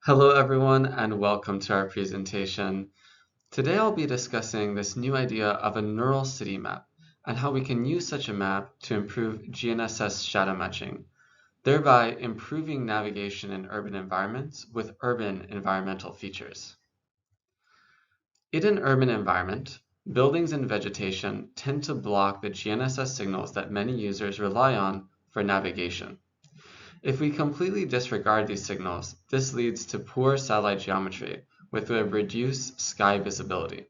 Hello everyone and welcome to our presentation. Today I'll be discussing this new idea of a neural city map and how we can use such a map to improve GNSS shadow matching, thereby improving navigation in urban environments with urban environmental features. In an urban environment, buildings and vegetation tend to block the GNSS signals that many users rely on for navigation. If we completely disregard these signals, this leads to poor satellite geometry with a reduced sky visibility.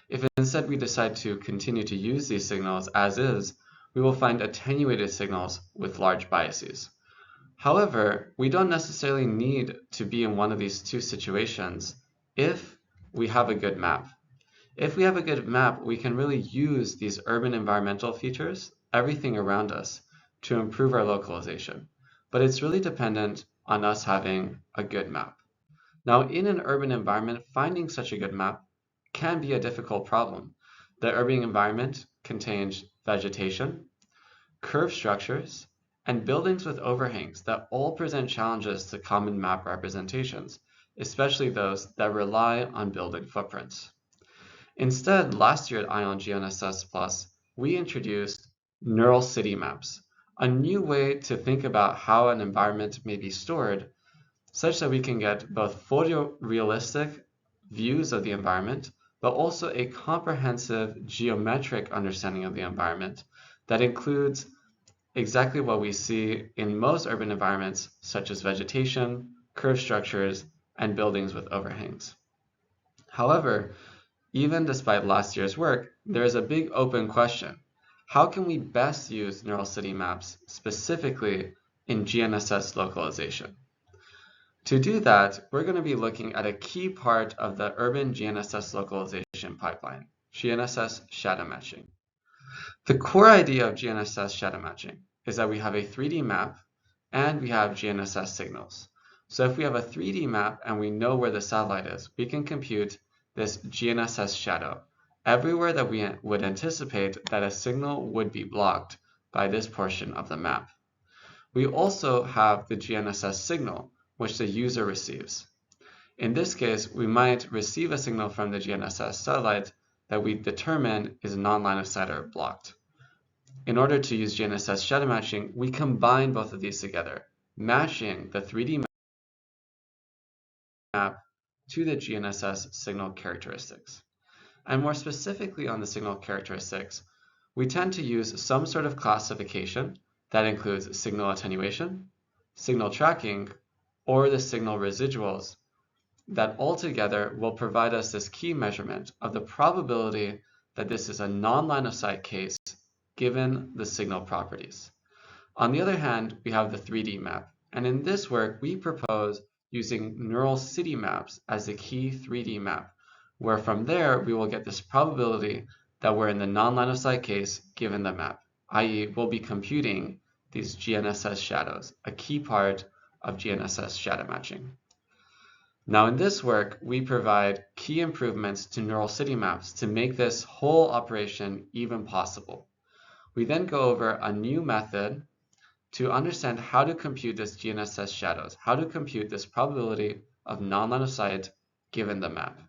If instead we decide to continue to use these signals as is, we will find attenuated signals with large biases. However, we don't necessarily need to be in one of these two situations if we have a good map. If we have a good map, we can really use these urban environmental features, everything around us, to improve our localization. But it's really dependent on us having a good map. Now, in an urban environment, finding such a good map can be a difficult problem. The urban environment contains vegetation, curved structures, and buildings with overhangs that all present challenges to common map representations, especially those that rely on building footprints. Instead, last year at ION GNSS Plus, we introduced neural city maps, a new way to think about how an environment may be stored, such that we can get both photorealistic views of the environment, but also a comprehensive geometric understanding of the environment that includes exactly what we see in most urban environments, such as vegetation, curved structures, and buildings with overhangs. However, even despite last year's work, there is a big open question. How can we best use neural city maps specifically in GNSS localization? To do that, we're going to be looking at a key part of the urban GNSS localization pipeline, GNSS shadow matching. The core idea of GNSS shadow matching is that we have a 3D map and we have GNSS signals. So if we have a 3D map and we know where the satellite is, we can compute this GNSS shadow everywhere that we would anticipate that a signal would be blocked by this portion of the map. We also have the GNSS signal, which the user receives. In this case, we might receive a signal from the GNSS satellite that we determine is non-line of sight or blocked. In order to use GNSS shadow matching, we combine both of these together, matching the 3D map to the GNSS signal characteristics. And more specifically on the signal characteristics, we tend to use some sort of classification that includes signal attenuation, signal tracking, or the signal residuals that altogether will provide us this key measurement of the probability that this is a non-line of sight case given the signal properties. On the other hand, we have the 3D map, and in this work we propose using neural city maps as the key 3D map, where from there we will get this probability that we're in the non-line of sight case given the map, i.e. we'll be computing these GNSS shadows, a key part of GNSS shadow matching. Now in this work, we provide key improvements to neural city maps to make this whole operation even possible. We then go over a new method to understand how to compute this GNSS shadows, how to compute this probability of non-line of sight given the map.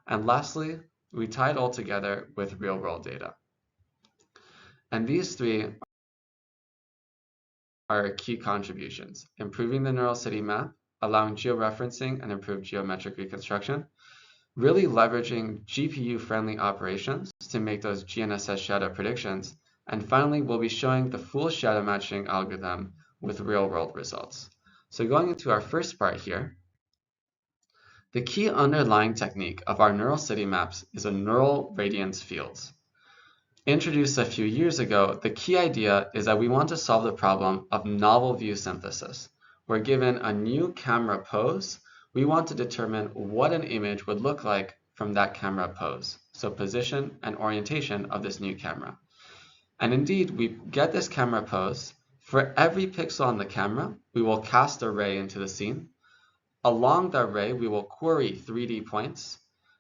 And lastly, we tie it all together with real-world data. And these three are key contributions: improving the neural city map, allowing georeferencing and improved geometric reconstruction, really leveraging GPU-friendly operations to make those GNSS shadow predictions, and finally, we'll be showing the full shadow matching algorithm with real-world results. So going into our first part here, the key underlying technique of our neural city maps is a neural radiance fields. Introduced a few years ago, the key idea is that we want to solve the problem of novel view synthesis. We're given a new camera pose. We want to determine what an image would look like from that camera pose. So position and orientation of this new camera. And indeed, we get this camera pose. For every pixel on the camera, we will cast a ray into the scene. Along that ray, we will query 3D points,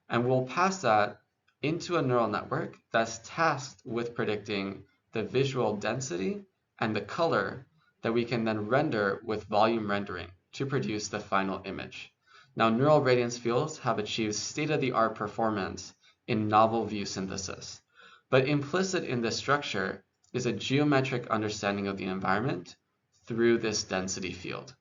and we'll pass that into a neural network that's tasked with predicting the visual density and the color that we can then render with volume rendering to produce the final image. Now, neural radiance fields have achieved state-of-the-art performance in novel view synthesis. But implicit in this structure is a geometric understanding of the environment through this density field.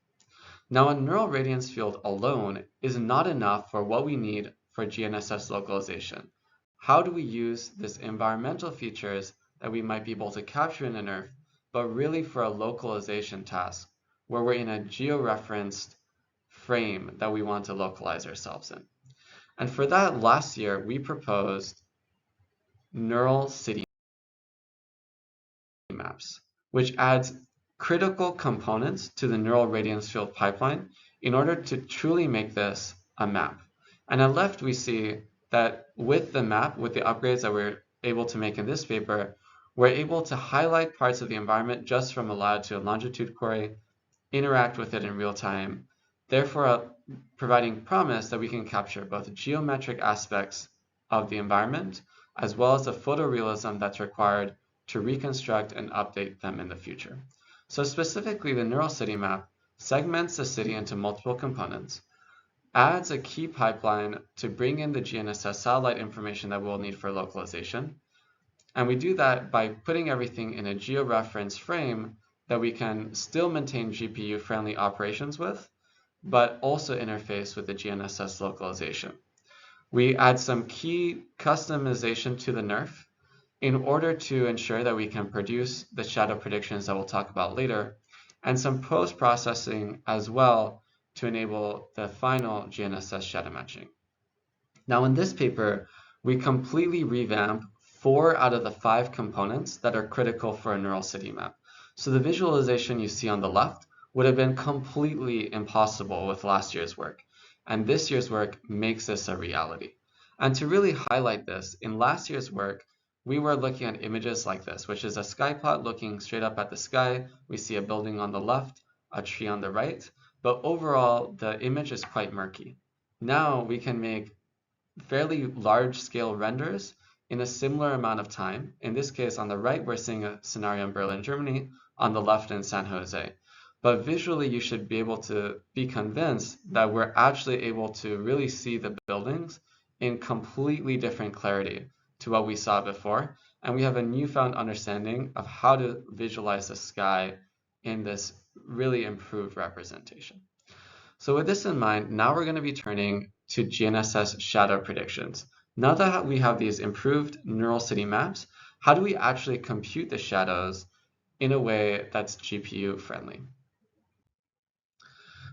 Now, a neural radiance field alone is not enough for what we need for GNSS localization. How do we use these environmental features that we might be able to capture in a NERF, but really for a localization task where we're in a georeferenced frame that we want to localize ourselves in? And for that, last year, we proposed neural city maps, which adds critical components to the neural radiance field pipeline in order to truly make this a map. And on the left, we see that with the map, with the upgrades that we're able to make in this paper, we're able to highlight parts of the environment just from a latitude and longitude query, interact with it in real time, therefore providing promise that we can capture both geometric aspects of the environment as well as the photorealism that's required to reconstruct and update them in the future. So specifically, the neural city map segments the city into multiple components, adds a key pipeline to bring in the GNSS satellite information that we'll need for localization. And we do that by putting everything in a georeference frame that we can still maintain GPU-friendly operations with, but also interface with the GNSS localization. We add some key customization to the NERF in order to ensure that we can produce the shadow predictions that we'll talk about later, and some post-processing as well to enable the final GNSS shadow matching. Now in this paper, we completely revamp 4 out of the 5 components that are critical for a neural city map. So the visualization you see on the left would have been completely impossible with last year's work, and this year's work makes this a reality. And to really highlight this, in last year's work, we were looking at images like this, which is a sky plot looking straight up at the sky. We see a building on the left, a tree on the right, but overall, the image is quite murky. Now we can make fairly large-scale renders in a similar amount of time. In this case, on the right, we're seeing a scenario in Berlin, Germany, on the left in San Jose. But visually, you should be able to be convinced that we're actually able to really see the buildings in completely different clarity to what we saw before. And we have a newfound understanding of how to visualize the sky in this really improved representation. So with this in mind, now we're going to be turning to GNSS shadow predictions. Now that we have these improved neural city maps, how do we actually compute the shadows in a way that's GPU friendly?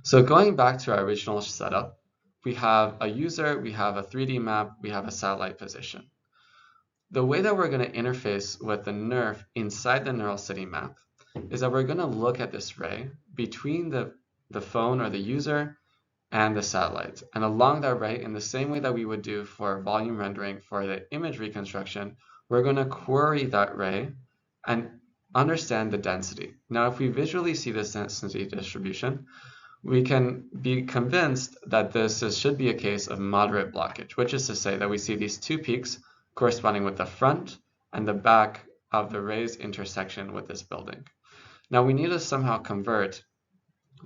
So going back to our original setup, we have a user, we have a 3D map, we have a satellite position. The way that we're going to interface with the NERF inside the neural city map is that we're going to look at this ray between the phone or the user and the satellite. And along that ray, in the same way that we would do for volume rendering for the image reconstruction, we're going to query that ray and understand the density. Now, if we visually see this density distribution, we can be convinced that this should be a case of moderate blockage, which is to say that we see these 2 peaks corresponding with the front and the back of the ray's intersection with this building. Now we need to somehow convert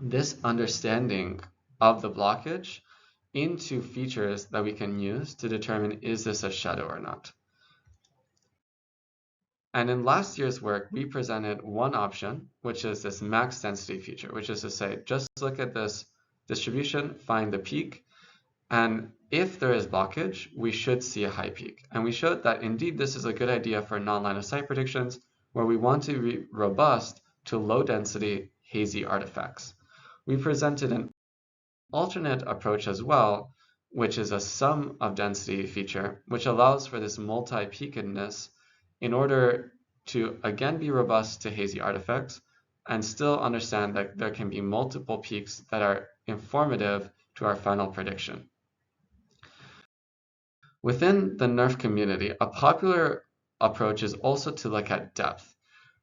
this understanding of the blockage into features that we can use to determine is this a shadow or not. And in last year's work, we presented one option, which is this max density feature, which is to say, just look at this distribution, find the peak, and if there is blockage, we should see a high peak. And we showed that indeed this is a good idea for non-line of sight predictions where we want to be robust to low density hazy artifacts. We presented an alternate approach as well, which is a sum of density feature, which allows for this multi-peakedness in order to again be robust to hazy artifacts and still understand that there can be multiple peaks that are informative to our final prediction. Within the NERF community, a popular approach is also to look at depth,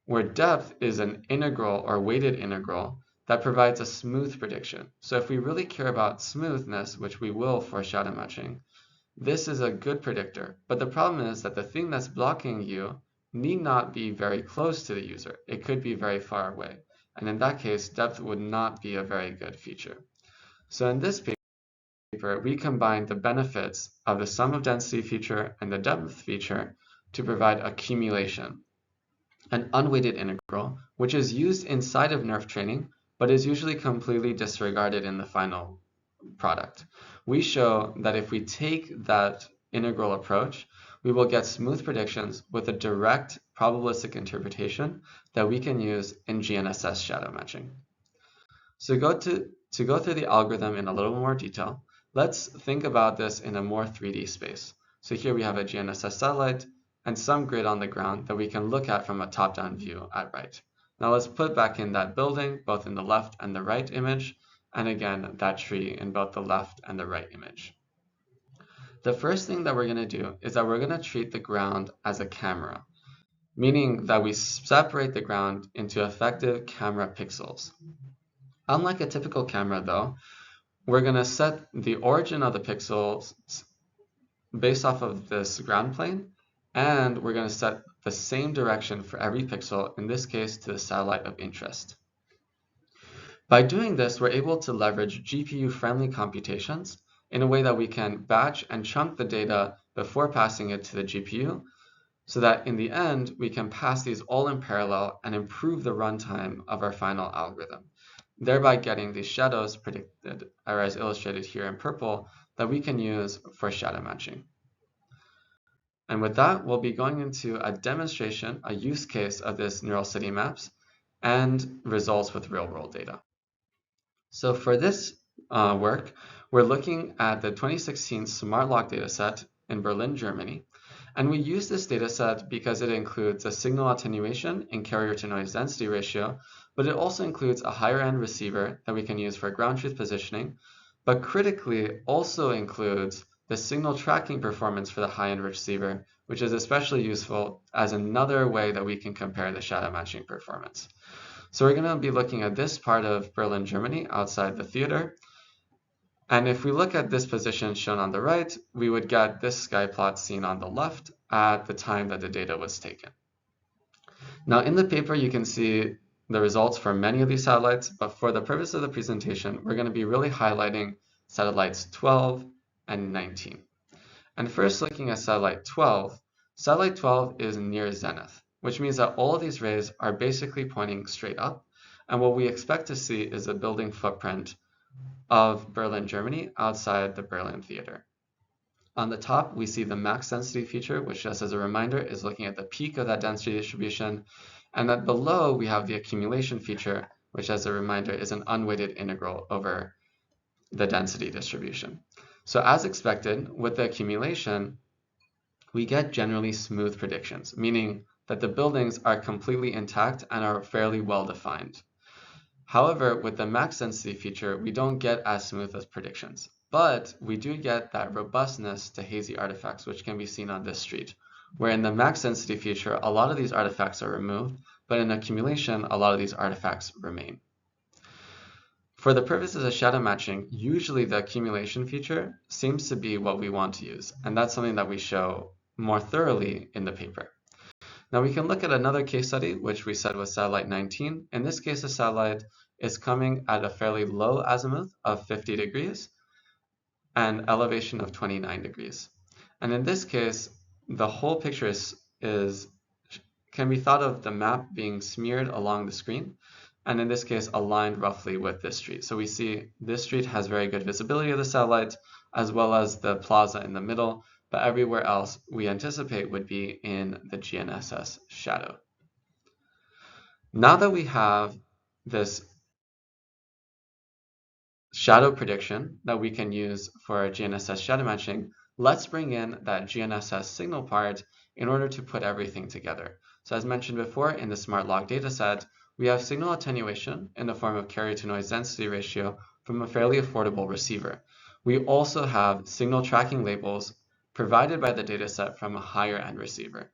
where depth is an integral or weighted integral that provides a smooth prediction. So if we really care about smoothness, which we will for shadow matching, this is a good predictor. But the problem is that the thing that's blocking you need not be very close to the user. It could be very far away. And in that case, depth would not be a very good feature. So in this paper, we combined the benefits of the sum of density feature and the depth feature to provide accumulation, an unweighted integral, which is used inside of NERF training, but is usually completely disregarded in the final product. We show that if we take that integral approach, we will get smooth predictions with a direct probabilistic interpretation that we can use in GNSS shadow matching. So to go through the algorithm in a little more detail, let's think about this in a more 3D space. So here we have a GNSS satellite and some grid on the ground that we can look at from a top-down view at right. Now let's put back in that building, both in the left and the right image, and again, that tree in both the left and the right image. The first thing that we're going to do is that we're going to treat the ground as a camera, meaning that we separate the ground into effective camera pixels. Unlike a typical camera though, we're going to set the origin of the pixels based off of this ground plane, and we're going to set the same direction for every pixel, in this case to the satellite of interest. By doing this, we're able to leverage GPU-friendly computations in a way that we can batch and chunk the data before passing it to the GPU, so that in the end, we can pass these all in parallel and improve the runtime of our final algorithm, thereby getting these shadows predicted, or as illustrated here in purple, that we can use for shadow matching. And with that, we'll be going into a demonstration, a use case of this neural city maps and results with real-world data. So for this work, we're looking at the 2016 Smart Lock dataset in Berlin, Germany. And we use this dataset because it includes a signal attenuation and carrier to noise density ratio, but it also includes a higher end receiver that we can use for ground truth positioning, but critically also includes the signal tracking performance for the high-end receiver, which is especially useful as another way that we can compare the shadow matching performance. So we're going to be looking at this part of Berlin, Germany, outside the theater. And if we look at this position shown on the right, we would get this sky plot seen on the left at the time that the data was taken. Now in the paper, you can see the results for many of these satellites, but for the purpose of the presentation, we're going to be really highlighting satellites 12 and 19. And first looking at satellite 12 is near zenith, which means that all of these rays are basically pointing straight up. And what we expect to see is a building footprint of Berlin, Germany, outside the Berlin theater. On the top, we see the max density feature, which just as a reminder is looking at the peak of that density distribution. And then below, we have the accumulation feature, which as a reminder is an unweighted integral over the density distribution. So as expected, with the accumulation, we get generally smooth predictions, meaning that the buildings are completely intact and are fairly well defined. However, with the max density feature, we don't get as smooth as predictions, but we do get that robustness to hazy artifacts, which can be seen on this street, where in the max density feature, a lot of these artifacts are removed, but in accumulation, a lot of these artifacts remain. For the purposes of shadow matching, usually the accumulation feature seems to be what we want to use, and that's something that we show more thoroughly in the paper. Now we can look at another case study, which we said was satellite 19. In this case, the satellite is coming at a fairly low azimuth of 50 degrees and elevation of 29 degrees. And in this case, the whole picture can be thought of the map being smeared along the screen, and in this case aligned roughly with this street. So we see this street has very good visibility of the satellite, as well as the plaza in the middle, but everywhere else we anticipate would be in the GNSS shadow. Now that we have this shadow prediction that we can use for GNSS shadow matching, let's bring in that GNSS signal part in order to put everything together. So as mentioned before, in the smart log dataset, we have signal attenuation in the form of carrier to noise density ratio from a fairly affordable receiver. We also have signal tracking labels provided by the dataset from a higher end receiver.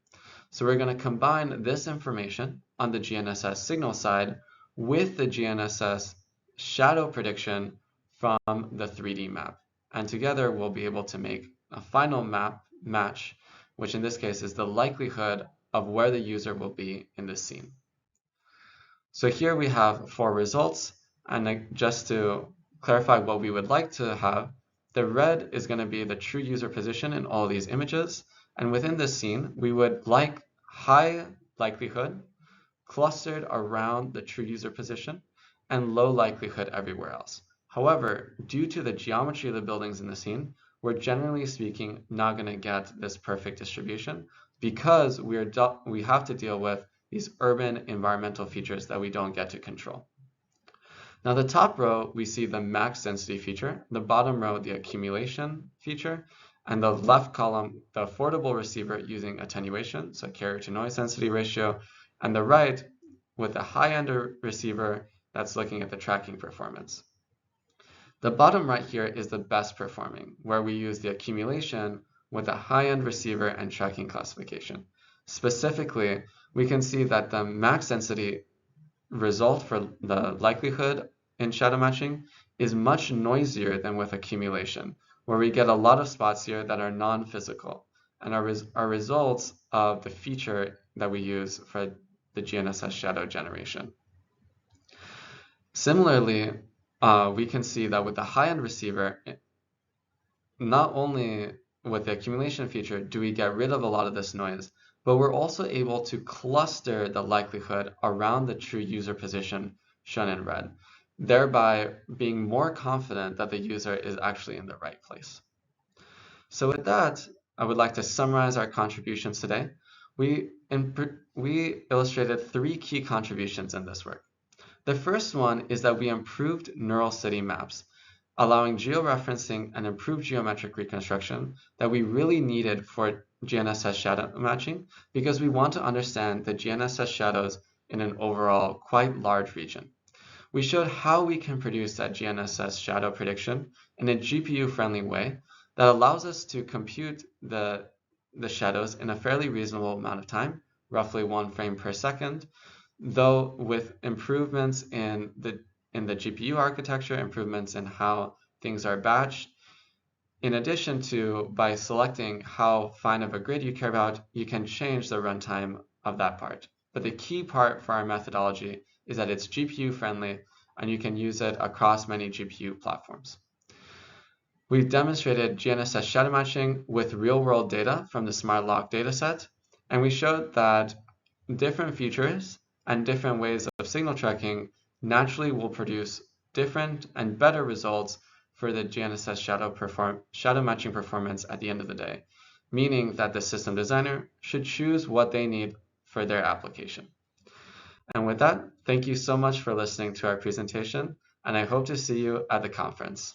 So we're going to combine this information on the GNSS signal side with the GNSS shadow prediction from the 3D map. And together we'll be able to make a final map match, which in this case is the likelihood of where the user will be in the scene. So here we have 4 results, and just to clarify what we would like to have, The red is going to be the true user position in all these images. And within this scene, we would like high likelihood clustered around the true user position and low likelihood everywhere else. However, due to the geometry of the buildings in the scene, we're generally speaking not going to get this perfect distribution because we have to deal with these urban environmental features that we don't get to control. Now the top row, we see the max density feature, the bottom row, the accumulation feature, and the left column, the affordable receiver using attenuation, so carrier to noise density ratio, and the right with a high-end receiver that's looking at the tracking performance. The bottom right here is the best performing, where we use the accumulation with a high-end receiver and tracking classification. Specifically, we can see that the max density result for the likelihood in shadow matching is much noisier than with accumulation, where we get a lot of spots here that are non-physical and are results of the feature that we use for the GNSS shadow generation. Similarly, we can see that with the high-end receiver, not only with the accumulation feature do we get rid of a lot of this noise, but we're also able to cluster the likelihood around the true user position shown in red, thereby being more confident that the user is actually in the right place. So with that, I would like to summarize our contributions today. We illustrated 3 key contributions in this work. The first one is that we improved neural city maps, allowing georeferencing and improved geometric reconstruction that we really needed for GNSS shadow matching because we want to understand the GNSS shadows in an overall quite large region. We showed how we can produce that GNSS shadow prediction in a GPU-friendly way that allows us to compute the shadows in a fairly reasonable amount of time, roughly 1 frame per second, though with improvements in the GPU architecture, improvements in how things are batched. In addition to, by selecting how fine of a grid you care about, you can change the runtime of that part. But the key part for our methodology is that it's GPU friendly and you can use it across many GPU platforms. We've demonstrated GNSS shadow matching with real-world data from the SmartLock dataset, and we showed that different features and different ways of signal tracking naturally will produce different and better results for the GNSS shadow matching performance at the end of the day, meaning that the system designer should choose what they need for their application. And with that, thank you so much for listening to our presentation, and I hope to see you at the conference.